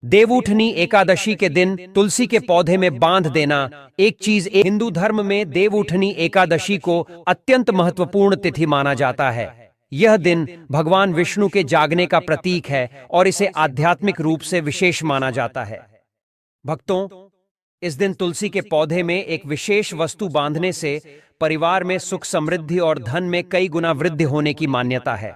देवउठनी एकादशी के दिन तुलसी के पौधे में बांध देना एक चीज। हिंदू धर्म में देवउठनी एकादशी को अत्यंत महत्वपूर्ण तिथि माना जाता है। यह दिन भगवान विष्णु के जागने का प्रतीक है और इसे आध्यात्मिक रूप से विशेष माना जाता है। भक्तों, इस दिन तुलसी के पौधे में एक विशेष वस्तु बांधने से परिवार में सुख समृद्धि और धन में कई गुना वृद्धि होने की मान्यता है।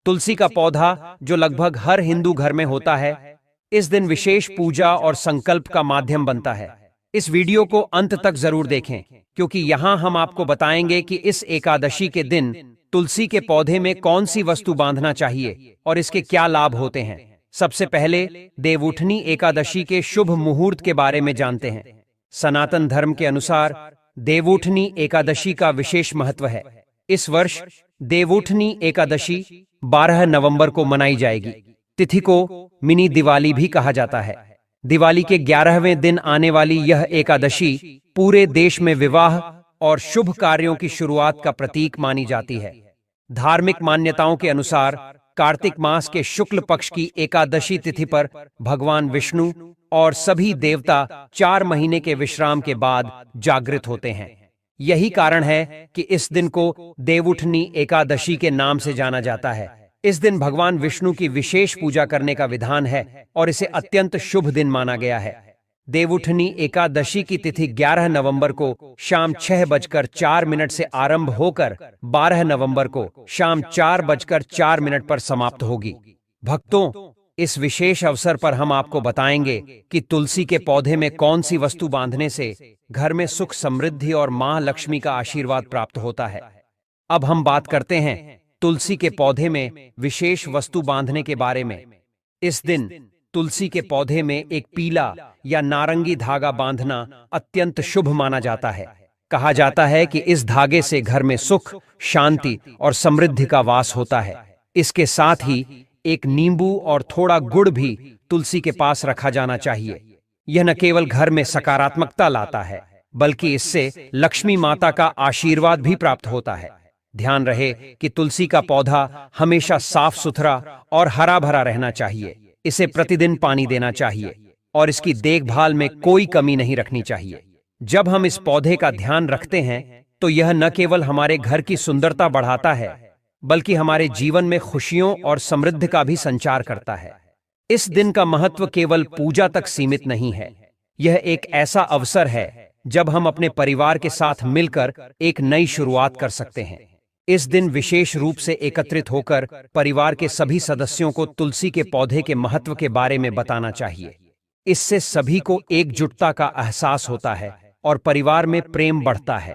तुलसी का पौधा, जो लगभग हर हिंदू घर में होता है, इस दिन विशेष पूजा और संकल्प का माध्यम बनता है। इस वीडियो को अंत तक जरूर देखें, क्योंकि यहां हम आपको बताएंगे कि इस एकादशी के दिन तुलसी के पौधे में कौन सी वस्तु बांधना चाहिए और इसके क्या लाभ होते हैं। सबसे पहले देवउठनी एकादशी के शुभ मुहूर्त के बारे में जानते हैं। सनातन धर्म के अनुसार देवउठनी एकादशी का विशेष महत्व है। इस वर्ष देवउठनी एकादशी 12 नवंबर को मनाई जाएगी। तिथि को मिनी दिवाली भी कहा जाता है। दिवाली के 11वें दिन आने वाली यह एकादशी पूरे देश में विवाह और शुभ कार्यों की शुरुआत का प्रतीक मानी जाती है। धार्मिक मान्यताओं के अनुसार कार्तिक मास के शुक्ल पक्ष की एकादशी तिथि पर भगवान विष्णु और सभी देवता 4 महीने के विश्राम के बाद जागृत होते हैं। यही कारण है कि इस दिन को देवउठनी एकादशी के नाम से जाना जाता है। इस दिन भगवान विष्णु की विशेष पूजा करने का विधान है और इसे अत्यंत शुभ दिन माना गया है। देवउठनी एकादशी की तिथि 11 नवंबर को शाम 6:04 से आरंभ होकर 12 नवंबर को शाम 4:04 पर समाप्त होगी। भक्तों, इस विशेष अवसर पर हम आपको बताएंगे कि तुलसी के पौधे में कौन सी वस्तु बांधने से घर में सुख समृद्धि और मां लक्ष्मी का आशीर्वाद प्राप्त होता है। अब हम बात करते हैं तुलसी के पौधे में विशेष वस्तु बांधने के बारे में। इस दिन तुलसी के पौधे में एक पीला या नारंगी धागा बांधना अत्यंत शुभ माना जाता है। कहा जाता है कि इस धागे से घर में सुख, शांति और समृद्धि का वास होता है। इसके साथ ही एक नींबू और थोड़ा गुड़ भी तुलसी के पास रखा जाना चाहिए। यह न केवल घर में सकारात्मकता लाता है, बल्कि इससे लक्ष्मी माता का आशीर्वाद भी प्राप्त होता है। ध्यान रहे कि तुलसी का पौधा हमेशा साफ सुथरा और हरा भरा रहना चाहिए। इसे प्रतिदिन पानी देना चाहिए और इसकी देखभाल में कोई कमी नहीं रखनी चाहिए। जब हम इस पौधे का ध्यान रखते हैं तो यह न केवल हमारे घर की सुंदरता बढ़ाता है, बल्कि हमारे जीवन में खुशियों और समृद्धि का भी संचार करता है। इस दिन का महत्व केवल पूजा तक सीमित नहीं है। यह एक ऐसा अवसर है जब हम अपने परिवार के साथ मिलकर एक नई शुरुआत कर सकते हैं। इस दिन विशेष रूप से एकत्रित होकर परिवार के सभी सदस्यों को तुलसी के पौधे के महत्व के बारे में बताना चाहिए। इससे सभी को एकजुटता का एहसास होता है और परिवार में प्रेम बढ़ता है।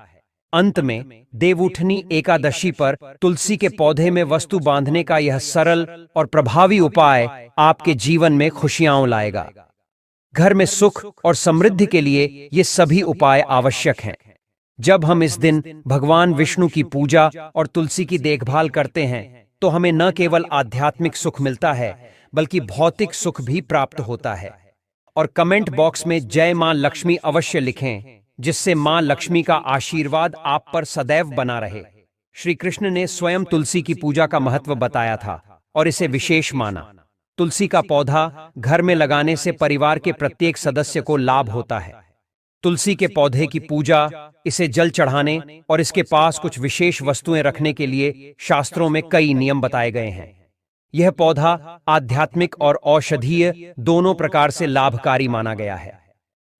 अंत में देवउठनी एकादशी पर तुलसी के पौधे में वस्तु बांधने का यह सरल और प्रभावी उपाय आपके जीवन में खुशियां लाएगा। घर में सुख और समृद्धि के लिए ये सभी उपाय आवश्यक हैं। जब हम इस दिन भगवान विष्णु की पूजा और तुलसी की देखभाल करते हैं तो हमें न केवल आध्यात्मिक सुख मिलता है, बल्कि भौतिक सुख भी प्राप्त होता है। और कमेंट बॉक्स में जय मां लक्ष्मी अवश्य लिखें, जिससे मां लक्ष्मी का आशीर्वाद आप पर सदैव बना रहे। श्री कृष्ण ने स्वयं तुलसी की पूजा का महत्व बताया था और इसे विशेष माना। तुलसी का पौधा घर में लगाने से परिवार के प्रत्येक सदस्य को लाभ होता है। तुलसी के पौधे की पूजा, इसे जल चढ़ाने और इसके पास कुछ विशेष वस्तुएं रखने के लिए शास्त्रों में कई नियम बताए गए हैं। यह पौधा आध्यात्मिक और औषधीय दोनों प्रकार से लाभकारी माना गया है।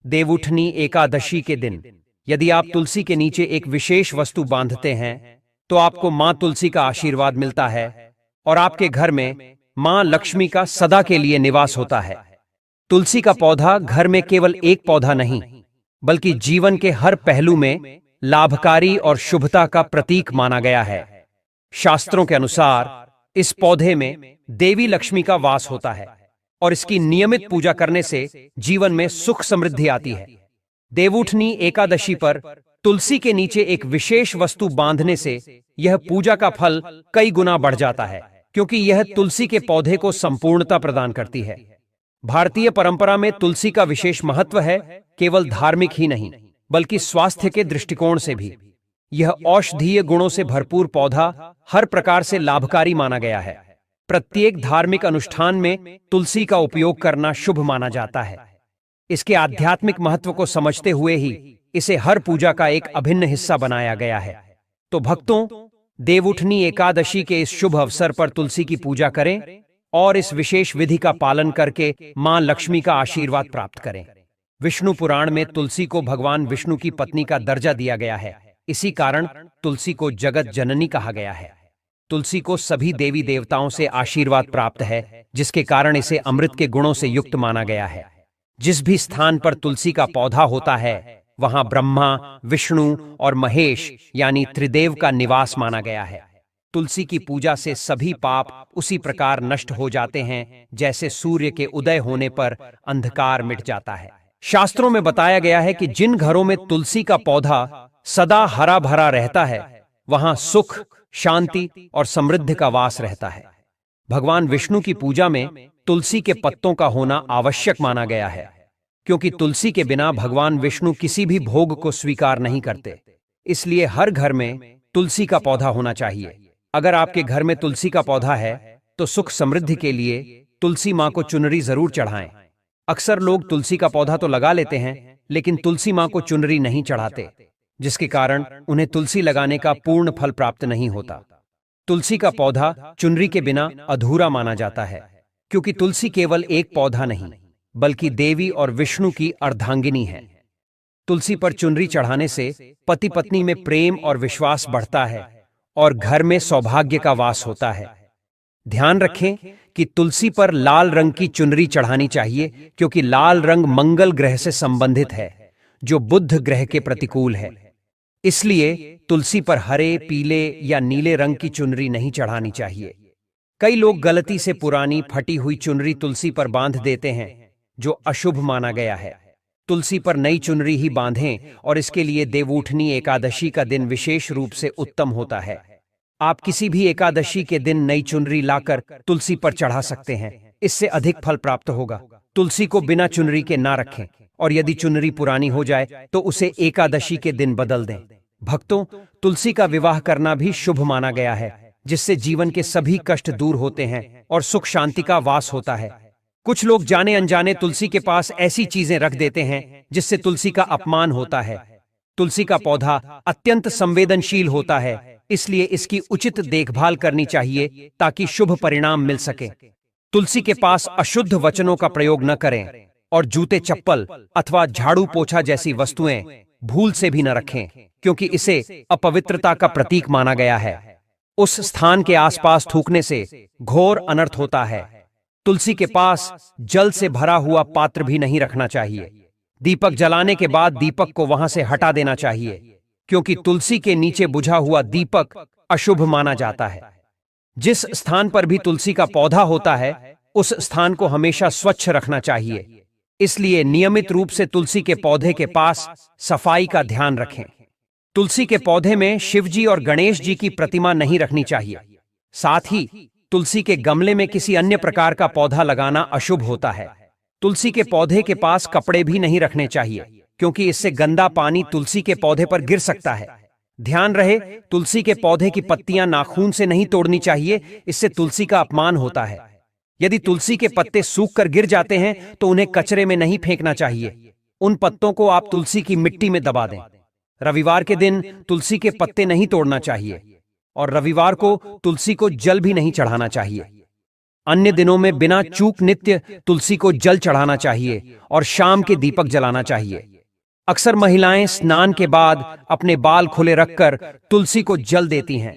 देवउठनी एकादशी के दिन यदि आप तुलसी के नीचे एक विशेष वस्तु बांधते हैं तो आपको मां तुलसी का आशीर्वाद मिलता है और आपके घर में मां लक्ष्मी का सदा के लिए निवास होता है। तुलसी का पौधा घर में केवल एक पौधा नहीं, बल्कि जीवन के हर पहलू में लाभकारी और शुभता का प्रतीक माना गया है। शास्त्रों के अनुसार इस पौधे में देवी लक्ष्मी का वास होता है और इसकी नियमित पूजा करने से जीवन में सुख समृद्धि आती है। देवउठनी एकादशी पर तुलसी के नीचे एक विशेष वस्तु बांधने से यह पूजा का फल कई गुना बढ़ जाता है, क्योंकि यह तुलसी के पौधे को संपूर्णता प्रदान करती है। भारतीय परंपरा में तुलसी का विशेष महत्व है, केवल धार्मिक ही नहीं, बल्कि स्वास्थ्य के दृष्टिकोण से भी। यह औषधीय गुणों से भरपूर पौधा हर प्रकार से लाभकारी माना गया है। प्रत्येक धार्मिक अनुष्ठान में तुलसी का उपयोग करना शुभ माना जाता है। इसके आध्यात्मिक महत्व को समझते हुए ही इसे हर पूजा का एक अभिन्न हिस्सा बनाया गया है। तो भक्तों, देवउठनी एकादशी के इस शुभ अवसर पर तुलसी की पूजा करें और इस विशेष विधि का पालन करके मां लक्ष्मी का आशीर्वाद प्राप्त करें। विष्णु पुराण में तुलसी को भगवान विष्णु की पत्नी का दर्जा दिया गया है। इसी कारण तुलसी को जगत जननी कहा गया है। तुलसी को सभी देवी देवताओं से आशीर्वाद प्राप्त है, जिसके कारण इसे अमृत के गुणों से युक्त माना गया है। जिस भी स्थान पर तुलसी का पौधा होता है, वहां ब्रह्मा, विष्णु और महेश यानी त्रिदेव का निवास माना गया है। तुलसी की पूजा से सभी पाप उसी प्रकार नष्ट हो जाते हैं जैसे सूर्य के उदय होने पर अंधकार मिट जाता है। शास्त्रों में बताया गया है कि जिन घरों में तुलसी का पौधा सदा हरा भरा रहता है, वहां सुख, शांति और समृद्धि का वास रहता है। भगवान विष्णु की पूजा में तुलसी के पत्तों का होना आवश्यक माना गया है, क्योंकि तुलसी के बिना भगवान विष्णु किसी भी भोग को स्वीकार नहीं करते। इसलिए हर घर में तुलसी का पौधा होना चाहिए। अगर आपके घर में तुलसी का पौधा है तो सुख समृद्धि के लिए तुलसी मां को चुनरी जरूर चढ़ाएं। अक्सर लोग तुलसी का पौधा तो लगा लेते हैं, लेकिन तुलसी मां को चुनरी नहीं चढ़ाते, जिसके कारण उन्हें तुलसी लगाने का पूर्ण फल प्राप्त नहीं होता। तुलसी का पौधा चुनरी के बिना अधूरा माना जाता है, क्योंकि तुलसी केवल एक पौधा नहीं, बल्कि देवी और विष्णु की अर्धांगिनी है। तुलसी पर चुनरी चढ़ाने से पति पत्नी में प्रेम और विश्वास बढ़ता है और घर में सौभाग्य का वास होता है। ध्यान रखें कि तुलसी पर लाल रंग की चुनरी चढ़ानी चाहिए, क्योंकि लाल रंग मंगल ग्रह से संबंधित है, जो बुध ग्रह के प्रतिकूल है। इसलिए तुलसी पर हरे, पीले या नीले रंग की चुनरी नहीं चढ़ानी चाहिए। कई लोग गलती से पुरानी फटी हुई चुनरी तुलसी पर बांध देते हैं, जो अशुभ माना गया है। तुलसी पर नई चुनरी ही बांधें और इसके लिए देवउठनी एकादशी का दिन विशेष रूप से उत्तम होता है। आप किसी भी एकादशी के दिन नई चुनरी लाकर तुलसी पर चढ़ा सकते हैं, इससे अधिक फल प्राप्त होगा। तुलसी को बिना चुनरी के ना रखें, और यदि चुनरी पुरानी हो जाए तो उसे एकादशी के दिन बदल दें। भक्तों, तुलसी का विवाह करना भी शुभ माना गया है, जिससे जीवन के सभी कष्ट दूर होते हैं और सुख शांति का वास होता है। कुछ लोग जाने अनजाने तुलसी के पास ऐसी चीजें रख देते हैं जिससे तुलसी का अपमान होता है। तुलसी का पौधा अत्यंत संवेदनशील होता है, इसलिए इसकी उचित देखभाल करनी चाहिए ताकि शुभ परिणाम मिल सके। तुलसी के पास अशुद्ध वचनों का प्रयोग न करें और जूते, चप्पल अथवा झाड़ू पोछा जैसी वस्तुएं भूल से भी न रखें, क्योंकि इसे अपवित्रता का प्रतीक माना गया है। उस स्थान के आसपास थूकने से घोर अनर्थ होता है। तुलसी के पास जल से भरा हुआ पात्र भी नहीं रखना चाहिए। दीपक जलाने के बाद दीपक को वहां से हटा देना चाहिए, क्योंकि तुलसी के नीचे बुझा हुआ दीपक अशुभ माना जाता है। जिस स्थान पर भी तुलसी का पौधा होता है, उस स्थान को हमेशा स्वच्छ रखना चाहिए। इसलिए नियमित रूप से तुलसी के पौधे के पास सफाई का ध्यान रखें। तुलसी के पौधे में शिवजी और गणेश जी की प्रतिमा नहीं रखनी चाहिए। साथ ही तुलसी के गमले में किसी अन्य प्रकार का पौधा लगाना अशुभ होता है। तुलसी के पौधे के पास कपड़े भी नहीं रखने चाहिए, क्योंकि इससे गंदा पानी तुलसी के पौधे पर गिर सकता है। ध्यान रहे, तुलसी के पौधे की पत्तियां नाखून से नहीं तोड़नी चाहिए, इससे तुलसी का अपमान होता है। यदि तुलसी के पत्ते सूख कर गिर जाते हैं तो उन्हें कचरे में नहीं फेंकना चाहिए। उन पत्तों को आप तुलसी की मिट्टी में दबा दें। रविवार के दिन तुलसी के पत्ते नहीं तोड़ना चाहिए, और रविवार को तुलसी को जल भी नहीं चढ़ाना चाहिए। अन्य दिनों में बिना चूक नित्य तुलसी को जल चढ़ाना चाहिए और शाम के दीपक जलाना चाहिए। अक्सर महिलाएं स्नान के बाद अपने बाल खुले रखकर तुलसी को जल देती हैं।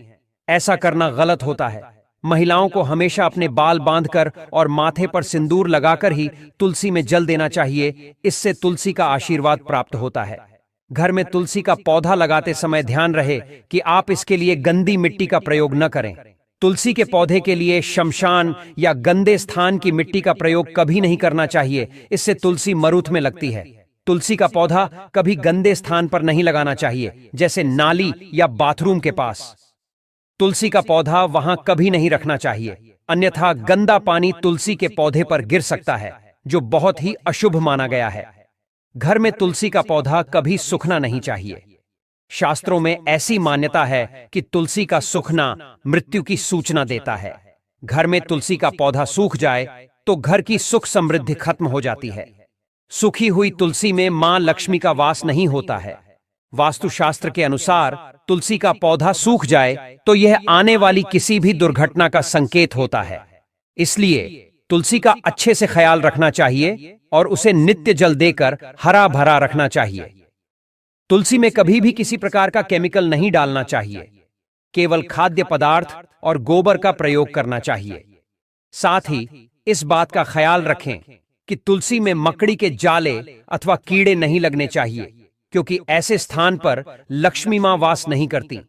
ऐसा करना गलत होता है। महिलाओं को हमेशा अपने बाल बांधकर और माथे पर सिंदूर लगाकर ही तुलसी में जल देना चाहिए। इससे तुलसी का आशीर्वाद प्राप्त होता है। घर में तुलसी का पौधा लगाते समय ध्यान रहे कि आप इसके लिए गंदी मिट्टी का प्रयोग न करें। तुलसी के पौधे के लिए शमशान या गंदे स्थान की मिट्टी का प्रयोग कभी नहीं करना चाहिए, इससे तुलसी मरुथ में लगती है। तुलसी का पौधा कभी गंदे स्थान पर नहीं लगाना चाहिए, जैसे नाली या बाथरूम के पास। तुलसी का पौधा वहां कभी नहीं रखना चाहिए, अन्यथा गंदा पानी तुलसी के पौधे पर गिर सकता है, जो बहुत ही अशुभ माना गया है। घर में तुलसी का पौधा कभी सूखना नहीं चाहिए। शास्त्रों में ऐसी मान्यता है कि तुलसी का सूखना मृत्यु की सूचना देता है। घर में तुलसी का पौधा सूख जाए तो घर की सुख समृद्धि खत्म हो जाती है। सूखी हुई तुलसी में मां लक्ष्मी का वास नहीं होता है। वास्तुशास्त्र के अनुसार तुलसी का पौधा सूख जाए तो यह आने वाली किसी भी दुर्घटना का संकेत होता है। इसलिए तुलसी का अच्छे से ख्याल रखना चाहिए और उसे नित्य जल देकर हरा भरा रखना चाहिए। तुलसी में कभी भी किसी प्रकार का केमिकल नहीं डालना चाहिए। केवल खाद्य पदार्थ और गोबर का प्रयोग करना चाहिए। साथ ही इस बात का ख्याल रखें कि तुलसी में मकड़ी के जाले अथवा कीड़े नहीं लगने चाहिए, क्योंकि ऐसे स्थान पर लक्ष्मी मां वास नहीं करती।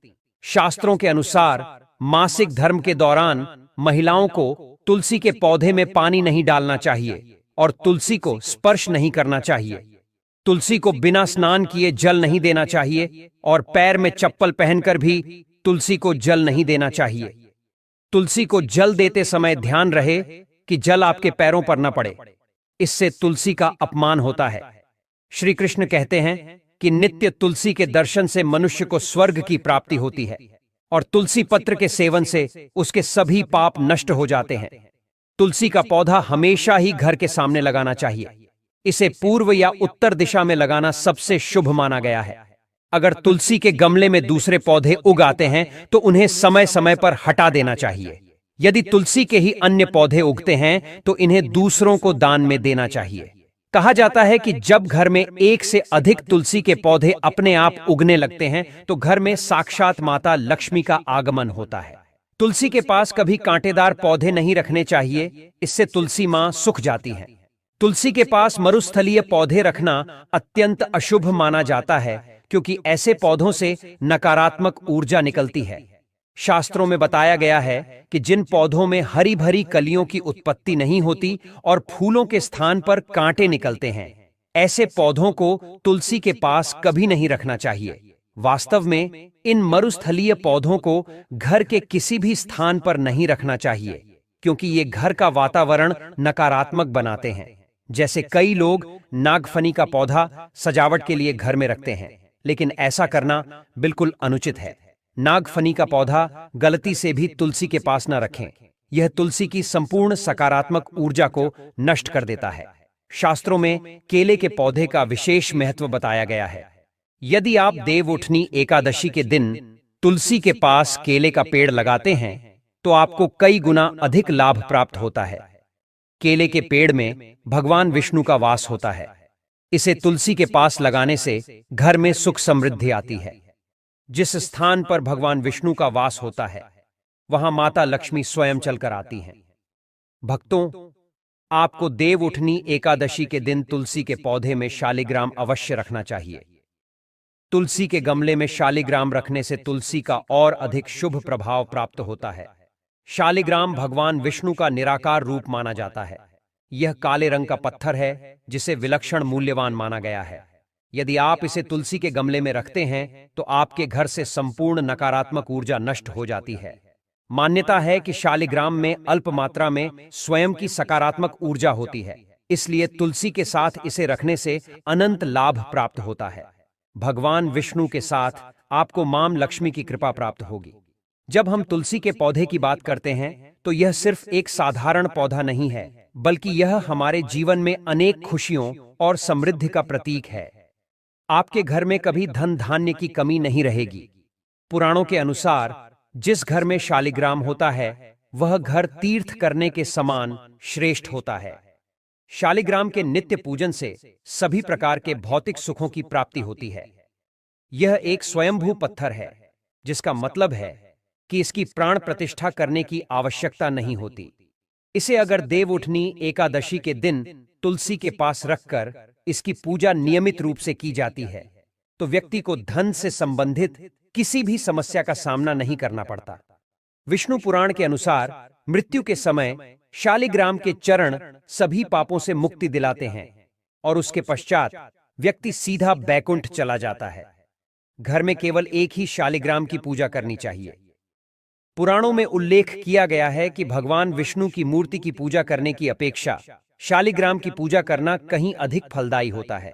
शास्त्रों के अनुसार मासिक धर्म के दौरान महिलाओं को तुलसी के पौधे में पानी नहीं डालना चाहिए और तुलसी को स्पर्श नहीं करना चाहिए। तुलसी को बिना स्नान किए जल नहीं देना चाहिए और पैर में चप्पल पहनकर भी तुलसी को जल नहीं देना चाहिए। तुलसी को जल देते समय ध्यान रहे कि जल आपके पैरों पर न पड़े, इससे तुलसी का अपमान होता है। श्री कृष्ण कहते हैं कि नित्य तुलसी के दर्शन से मनुष्य को स्वर्ग की प्राप्ति होती है और तुलसी पत्र के सेवन से उसके सभी पाप नष्ट हो जाते हैं। तुलसी का पौधा हमेशा ही घर के सामने लगाना चाहिए। इसे पूर्व या उत्तर दिशा में लगाना सबसे शुभ माना गया है। अगर तुलसी के गमले में दूसरे पौधे उग आते हैं तो उन्हें समय समय पर हटा देना चाहिए। यदि तुलसी के ही अन्य पौधे उगते हैं तो इन्हें दूसरों को दान में देना चाहिए। कहा जाता है कि जब घर में एक से अधिक तुलसी के पौधे अपने आप उगने लगते हैं तो घर में साक्षात माता लक्ष्मी का आगमन होता है। तुलसी के पास कभी कांटेदार पौधे नहीं रखने चाहिए, इससे तुलसी मां सूख जाती है। तुलसी के पास मरुस्थलीय पौधे रखना अत्यंत अशुभ माना जाता है, क्योंकि ऐसे पौधों से नकारात्मक ऊर्जा निकलती है। शास्त्रों में बताया गया है कि जिन पौधों में हरी भरी कलियों की उत्पत्ति नहीं होती और फूलों के स्थान पर कांटे निकलते हैं, ऐसे पौधों को तुलसी के पास कभी नहीं रखना चाहिए। वास्तव में इन मरुस्थलीय पौधों को घर के किसी भी स्थान पर नहीं रखना चाहिए, क्योंकि ये घर का वातावरण नकारात्मक बनाते हैं। जैसे कई लोग नागफनी का पौधा सजावट के लिए घर में रखते हैं, लेकिन ऐसा करना बिल्कुल अनुचित है। नागफनी का पौधा गलती से भी तुलसी के पास न रखें। यह तुलसी की संपूर्ण सकारात्मक ऊर्जा को नष्ट कर देता है। शास्त्रों में केले के पौधे का विशेष महत्व बताया गया है। यदि आप देवउठनी एकादशी के दिन तुलसी के पास केले का पेड़ लगाते हैं तो आपको कई गुना अधिक लाभ प्राप्त होता है। केले के पेड़ में भगवान विष्णु का वास होता है। इसे तुलसी के पास लगाने से घर में सुख समृद्धि आती है। जिस स्थान पर भगवान विष्णु का वास होता है वहां माता लक्ष्मी स्वयं चलकर आती हैं। भक्तों, आपको देवउठनी एकादशी के दिन तुलसी के पौधे में शालिग्राम अवश्य रखना चाहिए। तुलसी के गमले में शालिग्राम रखने से तुलसी का और अधिक शुभ प्रभाव प्राप्त होता है। शालिग्राम भगवान विष्णु का निराकार रूप माना जाता है। यह काले रंग का पत्थर है जिसे विलक्षण मूल्यवान माना गया है। यदि आप इसे तुलसी के गमले में रखते हैं तो आपके घर से संपूर्ण नकारात्मक ऊर्जा नष्ट हो जाती है। मान्यता है कि शालिग्राम में अल्प मात्रा में स्वयं की सकारात्मक ऊर्जा होती है, इसलिए तुलसी के साथ इसे रखने से अनंत लाभ प्राप्त होता है। भगवान विष्णु के साथ आपको मां लक्ष्मी की कृपा प्राप्त होगी। जब हम तुलसी के पौधे की बात करते हैं तो यह सिर्फ एक साधारण पौधा नहीं है, बल्कि यह हमारे जीवन में अनेक खुशियों और समृद्धि का प्रतीक है। आपके घर में कभी धन धान्य की कमी नहीं रहेगी। पुराणों के अनुसार जिस घर में शालिग्राम होता है वह घर तीर्थ करने के समान श्रेष्ठ होता है। शालिग्राम के नित्य पूजन से सभी प्रकार के भौतिक सुखों की प्राप्ति होती है। यह एक स्वयंभू पत्थर है, जिसका मतलब है कि इसकी प्राण प्रतिष्ठा करने की आवश्यकता नहीं होती। इसे अगर देवउठनी एकादशी के दिन तुलसी के पास रखकर इसकी पूजा नियमित रूप से की जाती है तो व्यक्ति को धन से संबंधित किसी भी समस्या का सामना नहीं करना पड़ता। विष्णु पुराण के अनुसार मृत्यु के समय शालिग्राम के चरण सभी पापों से मुक्ति दिलाते हैं और उसके पश्चात व्यक्ति सीधा बैकुंठ चला जाता है। घर में केवल एक ही शालिग्राम की पूजा करनी चाहिए। पुराणों में उल्लेख किया गया है कि भगवान विष्णु की मूर्ति की पूजा करने की अपेक्षा शालिग्राम की पूजा करना कहीं अधिक फलदायी होता है।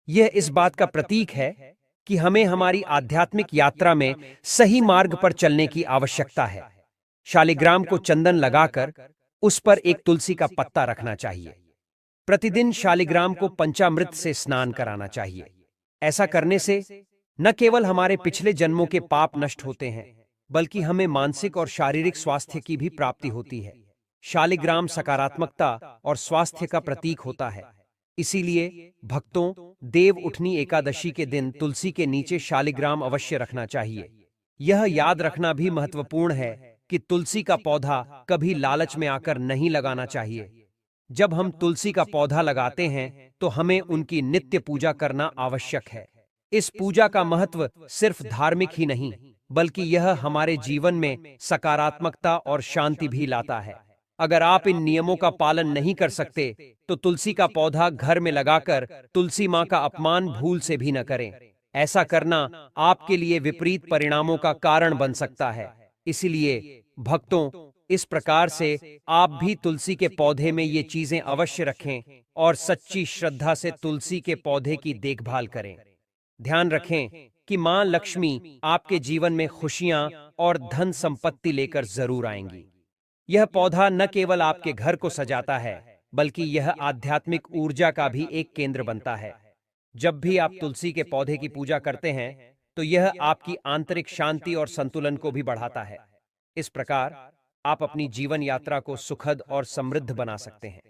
यह इस बात का प्रतीक है कि हमें हमारी आध्यात्मिक यात्रा में सही मार्ग पर चलने की आवश्यकता है। शालिग्राम को चंदन लगाकर उस पर एक तुलसी का पत्ता रखना चाहिए। प्रतिदिन शालिग्राम को पंचामृत से स्नान कराना चाहिए। ऐसा करने से न केवल हमारे पिछले जन्मों के पाप नष्ट होते हैं, बल्कि हमें मानसिक और शारीरिक स्वास्थ्य की भी प्राप्ति होती है। शालिग्राम सकारात्मकता और स्वास्थ्य का प्रतीक होता है। इसीलिए भक्तों, देव उठनी एकादशी के दिन तुलसी के नीचे शालिग्राम अवश्य रखना चाहिए। यह याद रखना भी महत्वपूर्ण है कि तुलसी का पौधा कभी लालच में आकर नहीं लगाना चाहिए। जब हम तुलसी का पौधा लगाते हैं तो हमें उनकी नित्य पूजा करना आवश्यक है। इस पूजा का महत्व सिर्फ धार्मिक ही नहीं, बल्कि यह हमारे जीवन में सकारात्मकता और शांति भी लाता है। अगर आप इन नियमों का पालन नहीं कर सकते तो तुलसी का पौधा घर में लगाकर तुलसी माँ का अपमान भूल से भी न करें। ऐसा करना आपके लिए विपरीत परिणामों का कारण बन सकता है। इसलिए भक्तों, इस प्रकार से आप भी तुलसी के पौधे में ये चीजें अवश्य रखें और सच्ची श्रद्धा से तुलसी के पौधे की देखभाल करें। ध्यान रखें कि मां लक्ष्मी आपके जीवन में खुशियां और धन संपत्ति लेकर जरूर आएंगी। यह पौधा न केवल आपके घर को सजाता है, बल्कि यह आध्यात्मिक ऊर्जा का भी एक केंद्र बनता है। जब भी आप तुलसी के पौधे की पूजा करते हैं तो यह आपकी आंतरिक शांति और संतुलन को भी बढ़ाता है। इस प्रकार आप अपनी जीवन यात्रा को सुखद और समृद्ध बना सकते हैं।